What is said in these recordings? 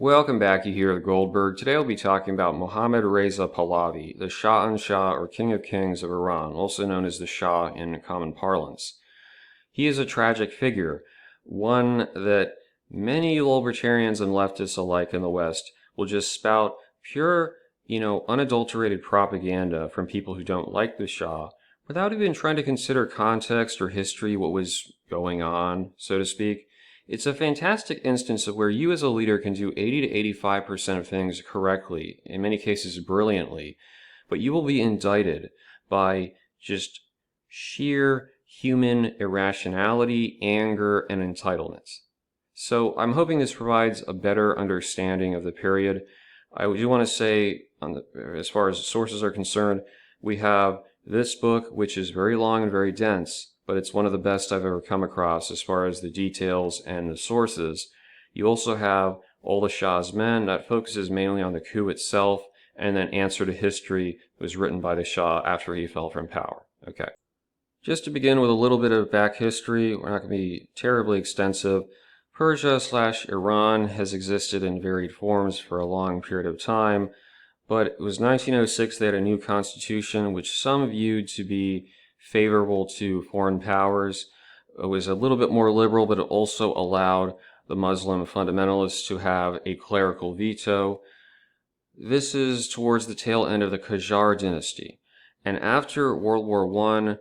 Welcome back, you hear Goldberg. Today I'll be talking about Mohammad Reza Pahlavi, the Shah or King of Kings of Iran, also known as the Shah in common parlance. He is a tragic figure, one that many libertarians and leftists alike in the West will just spout pure, unadulterated propaganda from people who don't like the Shah without even trying to consider context or history, what was going on, so to speak. It's a fantastic instance of where you as a leader can do 80 to 85% of things correctly, in many cases brilliantly, but you will be indicted by just sheer human irrationality, anger, and entitlements. So I'm hoping this provides a better understanding of the period. I do want to say, as far as sources are concerned, we have this book, which is very long and very dense, but it's one of the best I've ever come across as far as the details and the sources. You also have All the Shah's Men, that focuses mainly on the coup itself, and then Answer to History was written by the Shah after he fell from power. Okay. Just to begin with a little bit of back history, we're not going to be terribly extensive. Persia/Iran has existed in varied forms for a long period of time, but it was 1906 they had a new constitution, which some viewed to be favorable to foreign powers. It was a little bit more liberal, but it also allowed the Muslim fundamentalists to have a clerical veto. This is towards the tail end of the Qajar dynasty. And after World War I,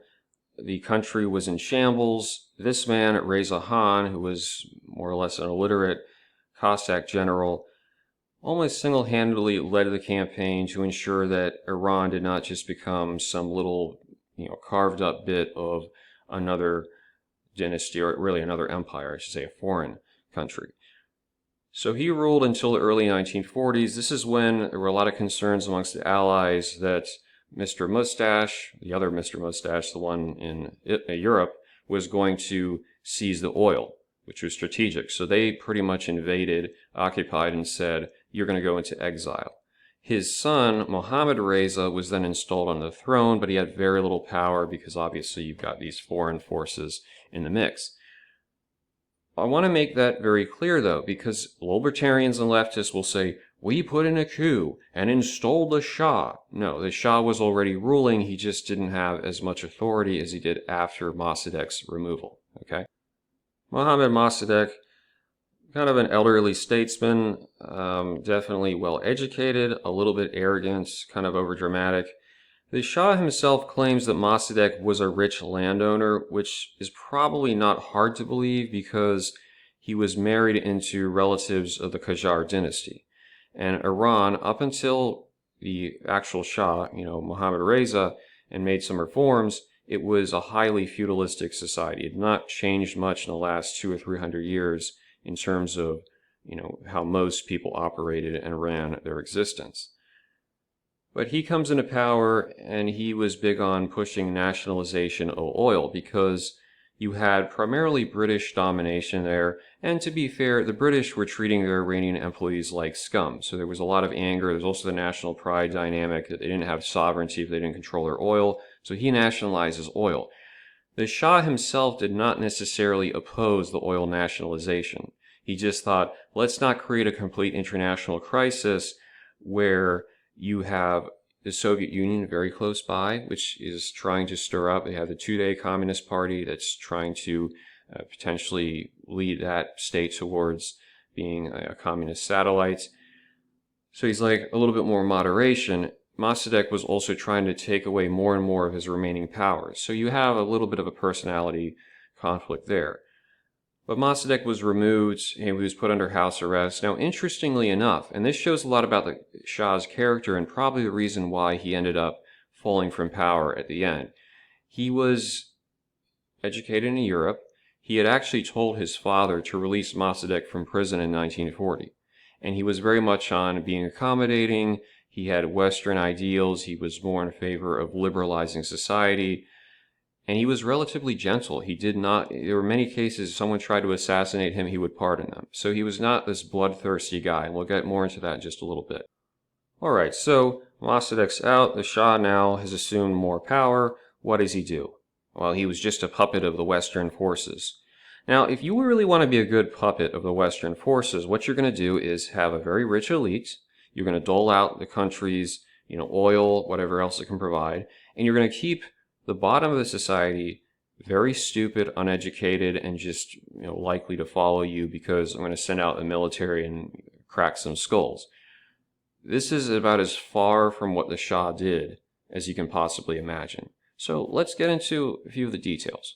the country was in shambles. This man, Reza Khan, who was more or less an illiterate Cossack general, almost single-handedly led the campaign to ensure that Iran did not just become some little carved up bit of another dynasty, or really another empire, I should say, a foreign country. So he ruled until the early 1940s. This is when there were a lot of concerns amongst the Allies that Mr. Mustache, the other Mr. Mustache, the one in Europe, was going to seize the oil, which was strategic. So they pretty much invaded, occupied, and said, you're going to go into exile. His son, Mohammad Reza, was then installed on the throne, but he had very little power because obviously you've got these foreign forces in the mix. I want to make that very clear, though, because libertarians and leftists will say, we put in a coup and installed the Shah. No, the Shah was already ruling. He just didn't have as much authority as he did after Mossadeq's removal. Okay? Mohammad Mossadeq, kind of an elderly statesman, definitely well-educated, a little bit arrogant, kind of overdramatic. The Shah himself claims that Mossadeq was a rich landowner, which is probably not hard to believe because he was married into relatives of the Qajar dynasty. And Iran, up until the actual Shah, Mohammad Reza, and made some reforms, it was a highly feudalistic society. It had not changed much in the last 200 or 300 years in terms of, how most people operated and ran their existence. But he comes into power, and he was big on pushing nationalization of oil because you had primarily British domination there, and to be fair, the British were treating their Iranian employees like scum. So there was a lot of anger. There's also the national pride dynamic that they didn't have sovereignty if they didn't control their oil. So he nationalizes oil. The Shah himself did not necessarily oppose the oil nationalization. He just thought, let's not create a complete international crisis where you have the Soviet Union very close by, which is trying to stir up. They have the two-day Communist Party that's trying to potentially lead that state towards being a communist satellite. So he's like a little bit more moderation. Mossadeq was also trying to take away more and more of his remaining powers. So you have a little bit of a personality conflict there. But Mossadeq was removed and he was put under house arrest. Now, interestingly enough, and this shows a lot about the Shah's character and probably the reason why he ended up falling from power at the end. He was educated in Europe. He had actually told his father to release Mossadeq from prison in 1940. And he was very much on being accommodating. He had Western ideals. He was more in favor of liberalizing society. And he was relatively gentle. There were many cases someone tried to assassinate him, he would pardon them. So he was not this bloodthirsty guy, and we'll get more into that in just a little bit. Alright, so Mossadeq's out. The Shah now has assumed more power. What does he do? Well, he was just a puppet of the Western forces. Now, if you really want to be a good puppet of the Western forces, what you're going to do is have a very rich elite. You're going to dole out the country's, oil, whatever else it can provide, and you're going to keep the bottom of the society very stupid, uneducated, and just, likely to follow you because I'm going to send out the military and crack some skulls. This is about as far from what the Shah did as you can possibly imagine. So let's get into a few of the details.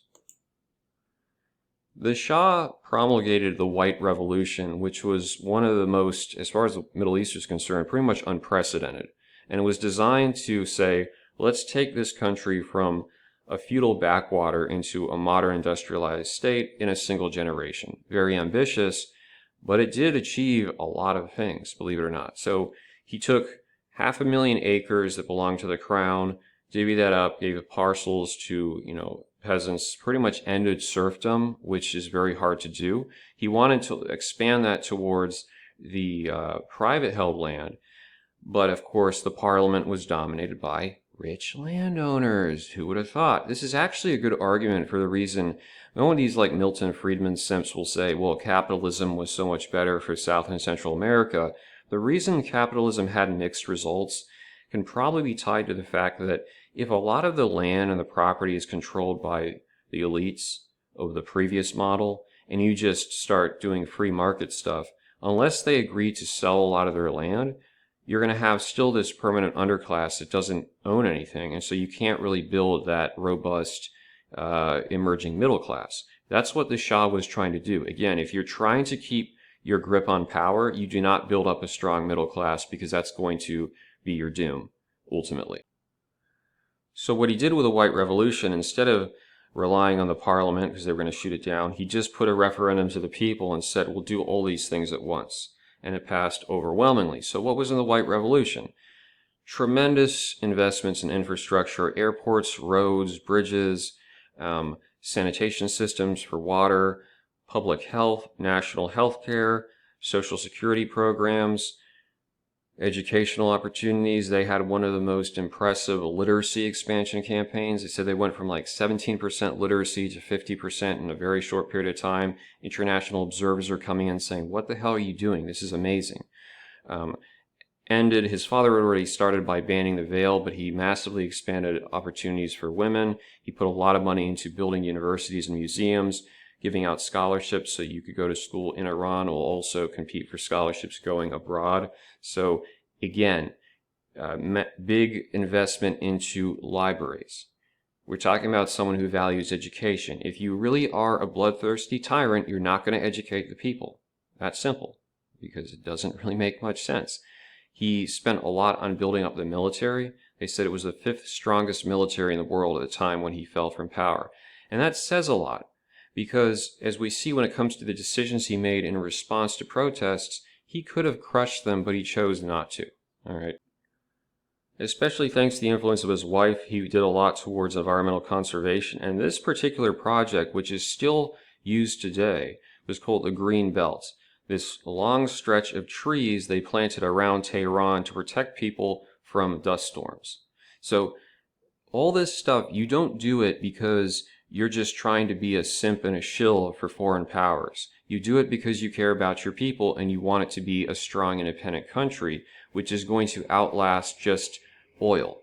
The Shah promulgated the White Revolution, which was one of the most, as far as the Middle East is concerned, pretty much unprecedented. And it was designed to say, let's take this country from a feudal backwater into a modern industrialized state in a single generation. Very ambitious, but it did achieve a lot of things, believe it or not. So he took 500,000 acres that belonged to the crown, divvied that up, gave parcels to, peasants, pretty much ended serfdom, which is very hard to do. He wanted to expand that towards the private held land, but of course the parliament was dominated by rich landowners. Who would have thought? This is actually a good argument for the reason one of these like Milton Friedman simps will say, well, capitalism was so much better for South and Central America. The reason capitalism had mixed results can probably be tied to the fact that if a lot of the land and the property is controlled by the elites of the previous model, and you just start doing free market stuff, unless they agree to sell a lot of their land, you're going to have still this permanent underclass that doesn't own anything, and so you can't really build that robust emerging middle class. That's what the Shah was trying to do. Again, if you're trying to keep your grip on power, you do not build up a strong middle class because that's going to be your doom, ultimately. So what he did with the White Revolution, instead of relying on the parliament because they were going to shoot it down, he just put a referendum to the people and said, we'll do all these things at once. And it passed overwhelmingly. So what was in the White Revolution? Tremendous investments in infrastructure, airports, roads, bridges, sanitation systems for water, public health, national health care, social security programs, educational opportunities. They had one of the most impressive literacy expansion campaigns. They said they went from like 17% literacy to 50% in a very short period of time. International observers are coming in saying, what the hell are you doing? This is amazing. His father had already started by banning the veil, but he massively expanded opportunities for women. He put a lot of money into building universities and museums, giving out scholarships so you could go to school in Iran or also compete for scholarships going abroad. So again, big investment into libraries. We're talking about someone who values education. If you really are a bloodthirsty tyrant, you're not going to educate the people. That's simple, because it doesn't really make much sense. He spent a lot on building up the military. They said it was the 5th strongest military in the world at the time when he fell from power. And that says a lot. Because as we see when it comes to the decisions he made in response to protests, he could have crushed them, but he chose not to. All right. Especially thanks to the influence of his wife, he did a lot towards environmental conservation. And this particular project, which is still used today, was called the Green Belt. This long stretch of trees they planted around Tehran to protect people from dust storms. So all this stuff, you don't do it because you're just trying to be a simp and a shill for foreign powers. You do it because you care about your people and you want it to be a strong, independent country, which is going to outlast just oil.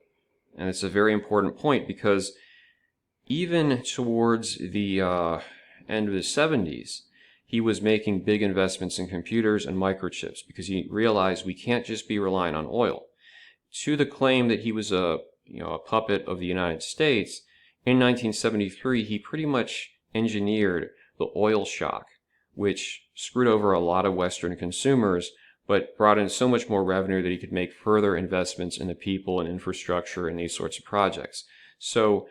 And it's a very important point because even towards the end of the 70s, he was making big investments in computers and microchips because he realized we can't just be relying on oil. To the claim that he was a puppet of the United States, in 1973, he pretty much engineered the oil shock, which screwed over a lot of Western consumers, but brought in so much more revenue that he could make further investments in the people and infrastructure and these sorts of projects. So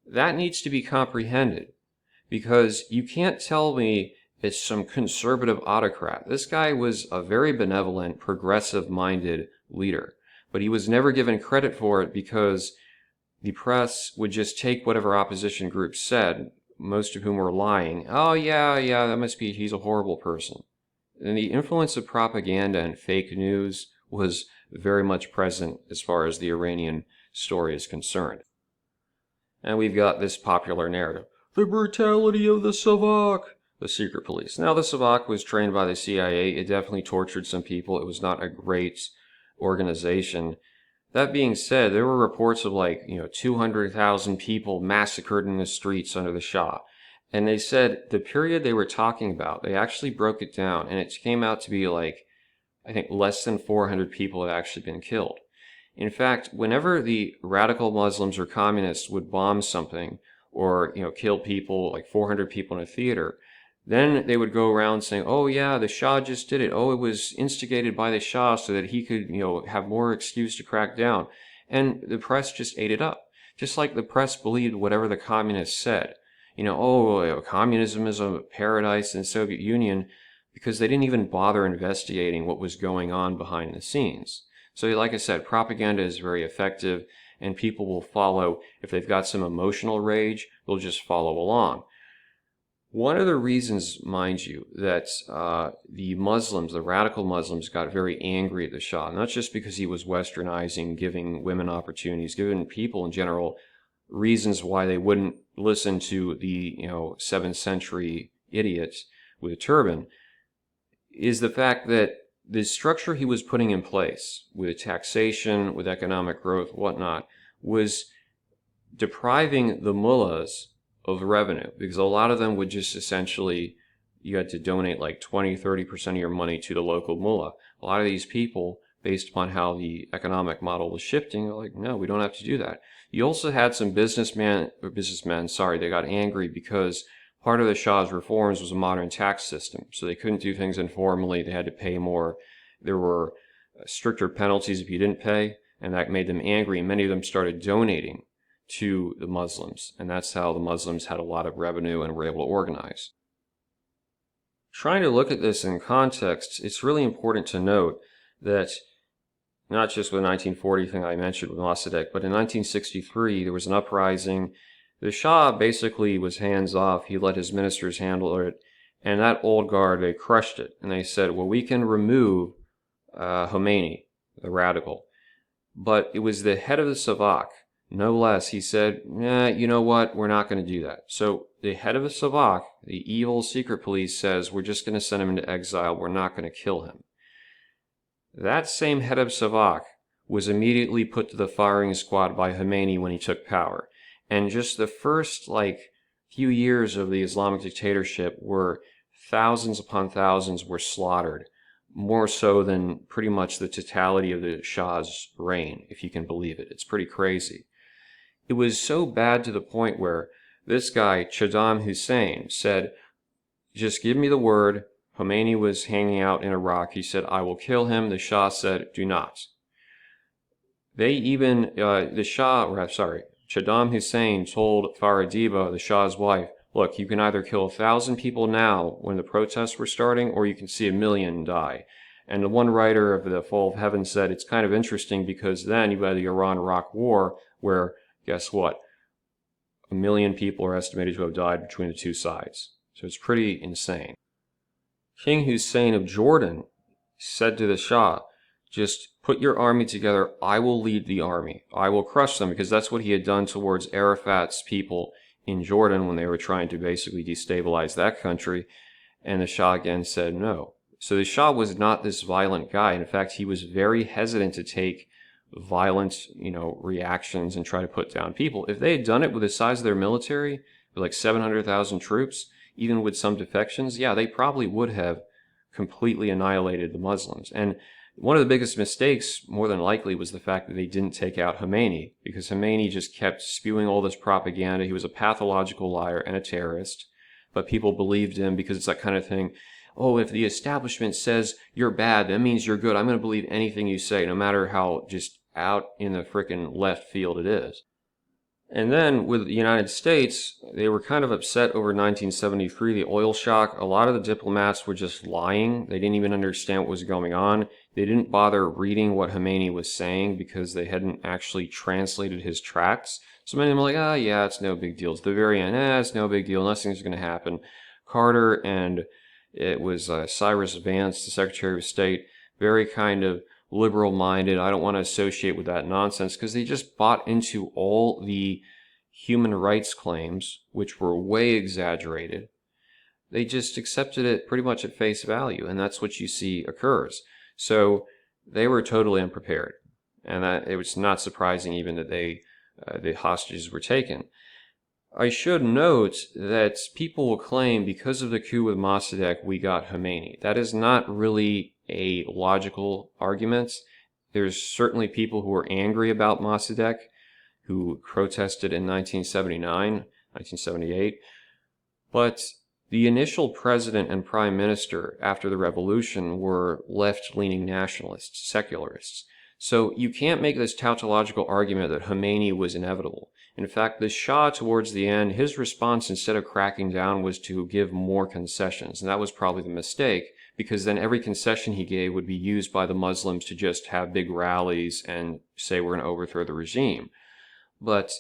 that needs to be comprehended, because you can't tell me it's some conservative autocrat. This guy was a very benevolent, progressive-minded leader, but he was never given credit for it because the press would just take whatever opposition groups said, most of whom were lying. Oh, yeah, that must be, he's a horrible person. And the influence of propaganda and fake news was very much present as far as the Iranian story is concerned. And we've got this popular narrative. The brutality of the SAVAK. the secret police. Now, the SAVAK was trained by the CIA. It definitely tortured some people. It was not a great organization. That being said, there were reports of 200,000 people massacred in the streets under the Shah. And they said the period they were talking about, they actually broke it down, and it came out to be I think less than 400 people had actually been killed. In fact, whenever the radical Muslims or communists would bomb something or, kill people, like 400 people in a theater, then they would go around saying, oh yeah, the Shah just did it. Oh, it was instigated by the Shah so that he could, have more excuse to crack down. And the press just ate it up. Just like the press believed whatever the communists said. Communism is a paradise in the Soviet Union, because they didn't even bother investigating what was going on behind the scenes. So like I said, propaganda is very effective, and people will follow. If they've got some emotional rage, they'll just follow along. One of the reasons, mind you, that the Muslims, the radical Muslims, got very angry at the Shah, not just because he was westernizing, giving women opportunities, giving people in general reasons why they wouldn't listen to the 7th century idiots with a turban, is the fact that the structure he was putting in place with taxation, with economic growth, whatnot, was depriving the mullahs of revenue, because a lot of them would just essentially, you had to donate 20-30% of your money to the local mullah. A lot of these people, based upon how the economic model was shifting, are like, no, we don't have to do that. You also had some businessmen, they got angry because part of the Shah's reforms was a modern tax system, so they couldn't do things informally. They had to pay more. There were stricter penalties if you didn't pay, and that made them angry. Many of them started donating to the Muslims, and that's how the Muslims had a lot of revenue and were able to organize. Trying to look at this in context, it's really important to note that not just with the 1940 thing I mentioned with Mossadeq, but in 1963 there was an uprising. The Shah basically was hands off. He let his ministers handle it, and that old guard, they crushed it, and they said, well, we can remove Khomeini, the radical. But it was the head of the SAVAK, no less. He said, you know what, we're not going to do that. So the head of the SAVAK, the evil secret police, says, we're just going to send him into exile. We're not going to kill him. That same head of SAVAK was immediately put to the firing squad by Khomeini when he took power. And just the first, few years of the Islamic dictatorship were thousands upon thousands were slaughtered, more so than pretty much the totality of the Shah's reign, if you can believe it. It's pretty crazy. It was so bad to the point where this guy, Saddam Hussein, said, just give me the word. Khomeini was hanging out in Iraq. He said, I will kill him. The Shah said, do not. They even, Saddam Hussein told Faradiba, the Shah's wife, look, you can either kill 1,000 people now when the protests were starting, or you can see 1 million die. And the one writer of The Fall of Heaven said it's kind of interesting because then you had the Iran-Iraq war where, guess what? 1 million people are estimated to have died between the two sides. So it's pretty insane. King Hussein of Jordan said to the Shah, just put your army together, I will lead the army. I will crush them, because that's what he had done towards Arafat's people in Jordan when they were trying to basically destabilize that country. And the Shah again said no. So the Shah was not this violent guy. In fact, he was very hesitant to take violent, reactions and try to put down people. If they had done it with the size of their military, with 700,000 troops, even with some defections, yeah, they probably would have completely annihilated the Muslims. And one of the biggest mistakes, more than likely, was the fact that they didn't take out Khomeini, because Khomeini just kept spewing all this propaganda. He was a pathological liar and a terrorist, but people believed him because it's that kind of thing. Oh, if the establishment says you're bad, that means you're good. I'm going to believe anything you say, no matter how just out in the frickin' left field it is. And then with the United States, they were kind of upset over 1973, the oil shock. A lot of the diplomats were just lying. They didn't even understand what was going on. They didn't bother reading what Khomeini was saying because they hadn't actually translated his tracts. So many of them were like, yeah, it's no big deal. At the very end, it's no big deal. Nothing's going to happen. Carter and it was Cyrus Vance, the Secretary of State, very kind of liberal-minded. I don't want to associate with that nonsense because they just bought into all the human rights claims, which were way exaggerated. They just accepted it pretty much at face value, and that's what you see occurs. So they were totally unprepared, and that it was not surprising even that the hostages were taken. I should note that people will claim because of the coup with Mossadeq we got Khomeini. That is not really a logical argument. There's certainly people who are angry about Mossadeq, who protested in 1979, 1978, but the initial president and prime minister after the revolution were left-leaning nationalists, secularists. So you can't make this tautological argument that Khomeini was inevitable. In fact, the Shah, towards the end, his response, instead of cracking down, was to give more concessions. And that was probably the mistake, because then every concession he gave would be used by the Muslims to just have big rallies and say we're going to overthrow the regime. But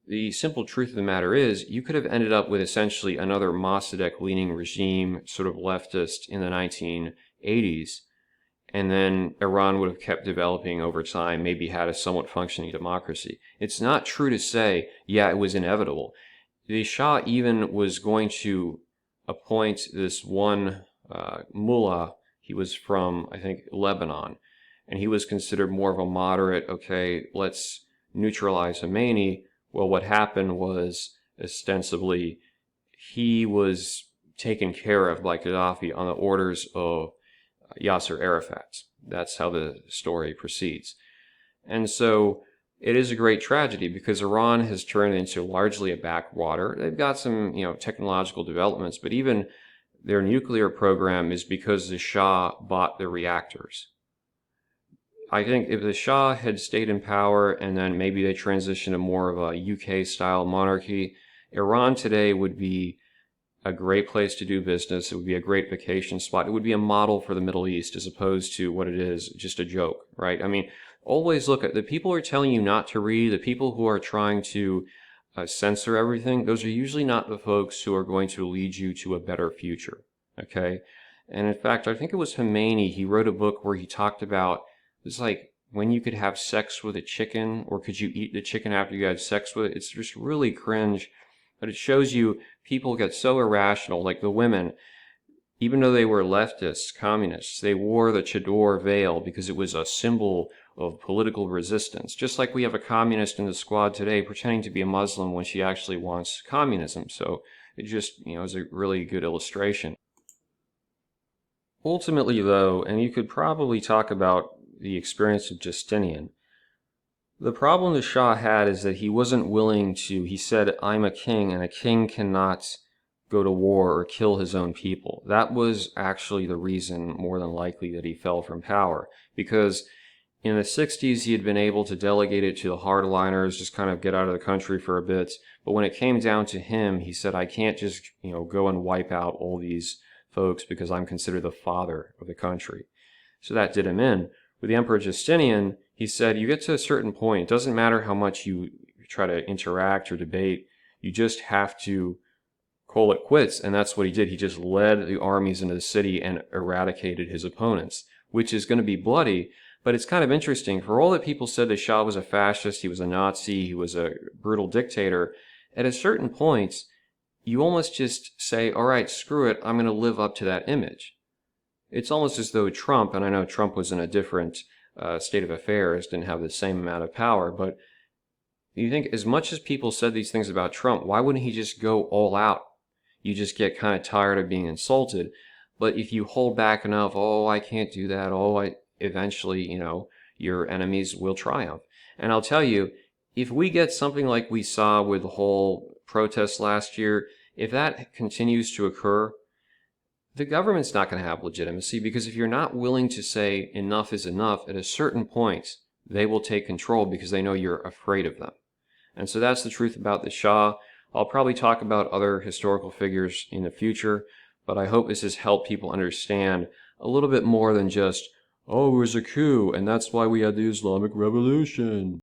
the simple truth of the matter is, you could have ended up with essentially another Mossadegh-leaning regime, sort of leftist, in the 1980s, and then Iran would have kept developing over time, maybe had a somewhat functioning democracy. It's not true to say, yeah, it was inevitable. The Shah even was going to appoint this one mullah. He was from, I think, Lebanon, and he was considered more of a moderate, okay, let's neutralize Khomeini. Well, what happened was, ostensibly, he was taken care of by Gaddafi on the orders of Yasser Arafat. That's how the story proceeds. And so it is a great tragedy because Iran has turned into largely a backwater. They've got some, technological developments, but even their nuclear program is because the Shah bought the reactors. I think if the Shah had stayed in power and then maybe they transitioned to more of a UK-style monarchy, Iran today would be a great place to do business. It would be a great vacation spot. It would be a model for the Middle East as opposed to what it is, just a joke, right? I mean, always look at the people who are telling you not to read, the people who are trying to censor everything. Those are usually not the folks who are going to lead you to a better future, okay? And in fact, I think it was Khomeini, he wrote a book where he talked about, it's like when you could have sex with a chicken, or could you eat the chicken after you had sex with it? It's just really cringe. But it shows you people get so irrational, like the women, even though they were leftists, communists, they wore the chador veil because it was a symbol of political resistance. Just like we have a communist in the squad today pretending to be a Muslim when she actually wants communism. So it just, is a really good illustration. Ultimately, though, and you could probably talk about the experience of Justinian, the problem the Shah had is that he wasn't willing to, he said, I'm a king, and a king cannot go to war or kill his own people. That was actually the reason, more than likely, that he fell from power. Because in the 60s, he had been able to delegate it to the hardliners, just kind of get out of the country for a bit. But when it came down to him, he said, I can't just, go and wipe out all these folks because I'm considered the father of the country. So that did him in. With the Emperor Justinian, he said, you get to a certain point, it doesn't matter how much you try to interact or debate, you just have to call it quits. And that's what he did. He just led the armies into the city and eradicated his opponents, which is going to be bloody. But it's kind of interesting. For all that people said the Shah was a fascist, he was a Nazi, he was a brutal dictator, at a certain point, you almost just say, all right, screw it, I'm going to live up to that image. It's almost as though Trump, and I know Trump was in a different state of affairs, didn't have the same amount of power, but you think as much as people said these things about Trump, why wouldn't he just go all out? You just get kind of tired of being insulted. But if you hold back enough, oh, I can't do that, eventually, your enemies will triumph. And I'll tell you, if we get something like we saw with the whole protest last year, if that continues to occur, the government's not going to have legitimacy, because if you're not willing to say enough is enough, at a certain point, they will take control because they know you're afraid of them. And so that's the truth about the Shah. I'll probably talk about other historical figures in the future, but I hope this has helped people understand a little bit more than just, oh, it was a coup, and that's why we had the Islamic Revolution.